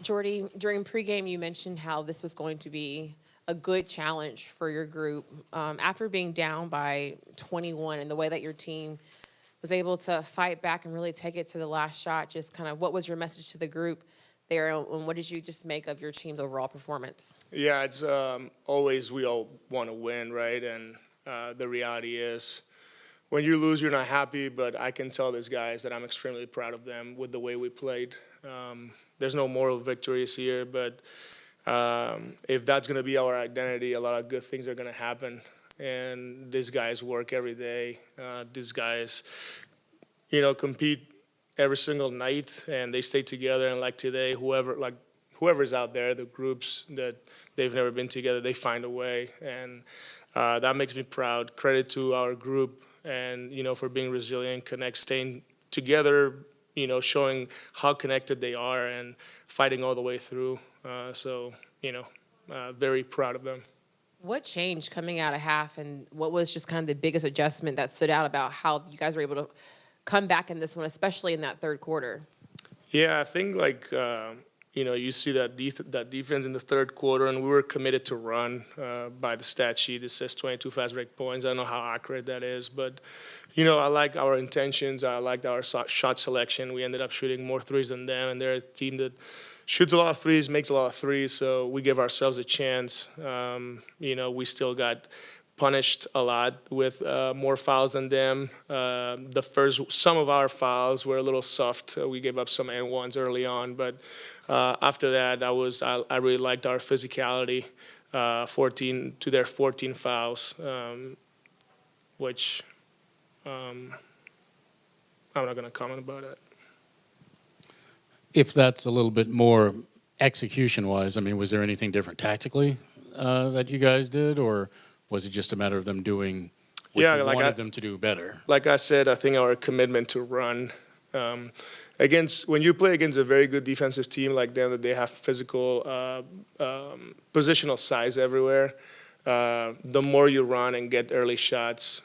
Jordy, during pregame, you mentioned how this was going to be a good challenge for your group. After being down by 21 and the way that your team was able to fight back and really take it to the last shot, just kind of what was your message to the group there, and what did you just make of your team's overall performance? Yeah, it's always we all want to win, right? And the reality is, when you lose, you're not happy. But I can tell these guys that I'm extremely proud of them with the way we played. There's no moral victories here, but if that's going to be our identity, a lot of good things are going to happen. And these guys work every day. These guys, compete every single night, and they stay together. And like today, whoever's out there, the groups that they've never been together, they find a way, and that makes me proud. Credit to our group, and for being resilient, staying together. Showing how connected they are and fighting all the way through. So very proud of them. What changed coming out of half, and what was just kind of the biggest adjustment that stood out about how you guys were able to come back in this one, especially in that third quarter? Yeah, I think you see that defense in the third quarter, and we were committed to run. By the stat sheet, it says 22 fast break points. I don't know how accurate that is, but I like our intentions. I liked our shot selection. We ended up shooting more threes than them, and they're a team that shoots a lot of threes, makes a lot of threes. So we give ourselves a chance. We still got punished a lot with more fouls than them. Some of our fouls were a little soft. We gave up some and ones early on, but after that, I really liked our physicality. 14 to their 14 fouls, which I'm not going to comment about it. If that's a little bit more execution-wise, I mean, was there anything different tactically that you guys did, or was it just a matter of them doing what you wanted them to do better? Like I said, I think our commitment to run when you play against a very good defensive team like them, that they have physical, positional size everywhere. The more you run and get early shots,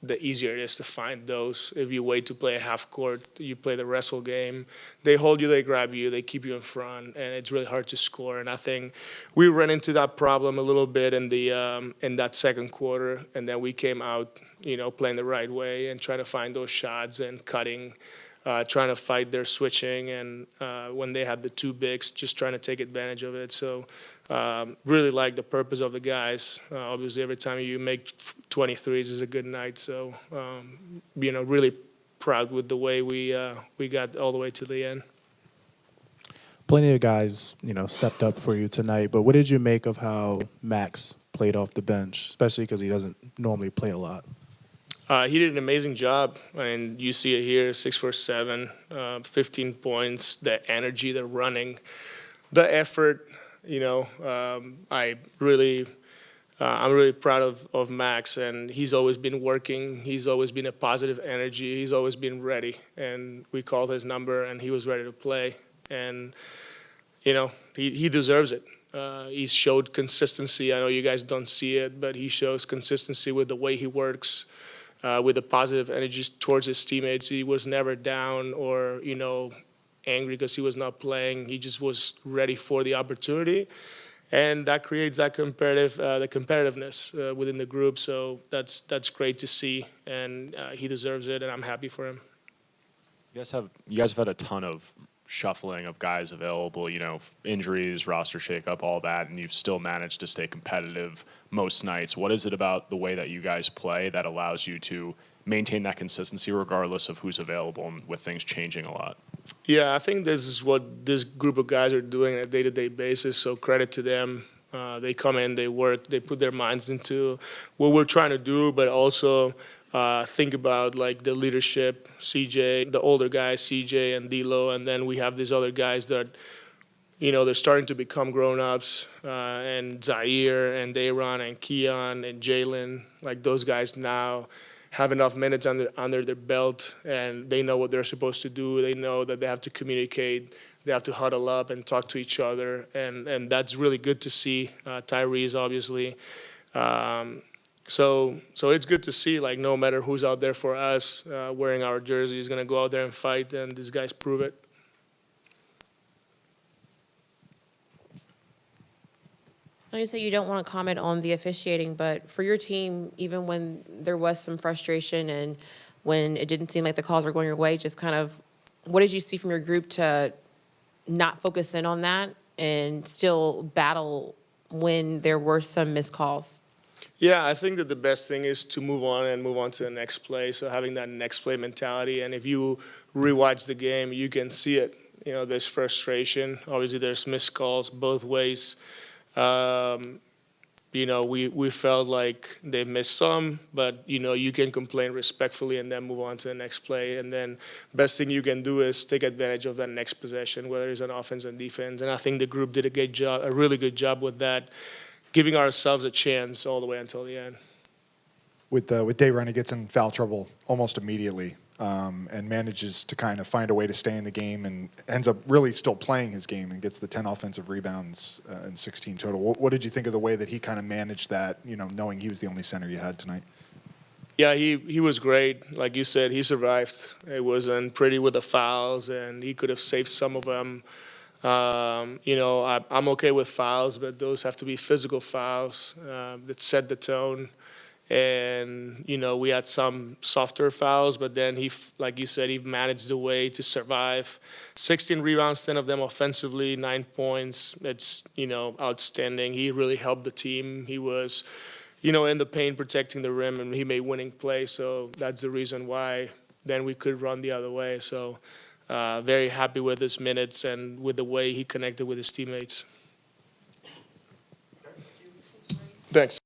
the easier it is to find those. If you wait to play a half court, you play the wrestle game. They hold you, they grab you, they keep you in front, and it's really hard to score. And I think we ran into that problem a little bit in that second quarter, and then we came out, playing the right way and trying to find those shots and cutting. Trying to fight their switching, and when they had the two bigs, just trying to take advantage of it. So really like the purpose of the guys. Obviously, every time you make 23s is a good night. So, really proud with the way we got all the way to the end. Plenty of guys, stepped up for you tonight. But what did you make of how Max played off the bench, especially because he doesn't normally play a lot? He did an amazing job, and you see it here, 6 for 7, 15 points, the energy, the running, the effort. I'm really proud of Max, and he's always been working. He's always been a positive energy. He's always been ready, and we called his number, and he was ready to play. And, he deserves it. He's showed consistency. I know you guys don't see it, but he shows consistency with the way he works. With the positive energy towards his teammates. He was never down or, angry because he was not playing. He just was ready for the opportunity. And that creates that the competitiveness within the group. So that's great to see, and he deserves it, and I'm happy for him. You guys have had a ton of shuffling of guys available, injuries, roster shakeup, all that, and you've still managed to stay competitive most nights. What is it about the way that you guys play that allows you to maintain that consistency regardless of who's available and with things changing a lot? Yeah, I think this is what this group of guys are doing on a day-to-day basis, so credit to them. They come in, they work, they put their minds into what we're trying to do, but also think about like the leadership, CJ, the older guys, CJ and D'Lo, and then we have these other guys that, they're starting to become grown-ups, and Zaire and Dayron and Keon and Jalen, like those guys now have enough minutes under their belt, and they know what they're supposed to do. They know that they have to communicate, they have to huddle up and talk to each other, and that's really good to see. Tyrese, obviously. So it's good to see, like, no matter who's out there for us wearing our jersey is going to go out there and fight, and these guys prove it. I know you say you don't want to comment on the officiating, but for your team, even when there was some frustration and when it didn't seem like the calls were going your way, just kind of what did you see from your group to not focus in on that and still battle when there were some missed calls? Yeah, I think that the best thing is to move on and move on to the next play. So having that next play mentality, and if you rewatch the game, you can see it. You know, there's frustration. Obviously, there's missed calls both ways. Um, you know, we felt like they missed some, but you know, you can complain respectfully and then move on to the next play. And then best thing you can do is take advantage of that next possession, whether it's on offense and defense. And I think the group did a really good job with that, giving ourselves a chance all the way until the end. With Day Rennie gets in foul trouble almost immediately, and manages to kind of find a way to stay in the game and ends up really still playing his game and gets the 10 offensive rebounds and 16 total. What did you think of the way that he kind of managed that, you know, knowing he was the only center you had tonight? Yeah, he was great. Like you said, he survived. It wasn't pretty with the fouls, and he could have saved some of them. You know, I'm okay with fouls, but those have to be physical fouls that set the tone. And, you know, we had some softer fouls, but then like you said, he managed the way to survive. 16 rebounds, 10 of them offensively, 9 points. That's, you know, outstanding. He really helped the team. He was, you know, in the paint protecting the rim, and he made winning plays. So that's the reason why then we could run the other way. So very happy with his minutes and with the way he connected with his teammates. Thanks.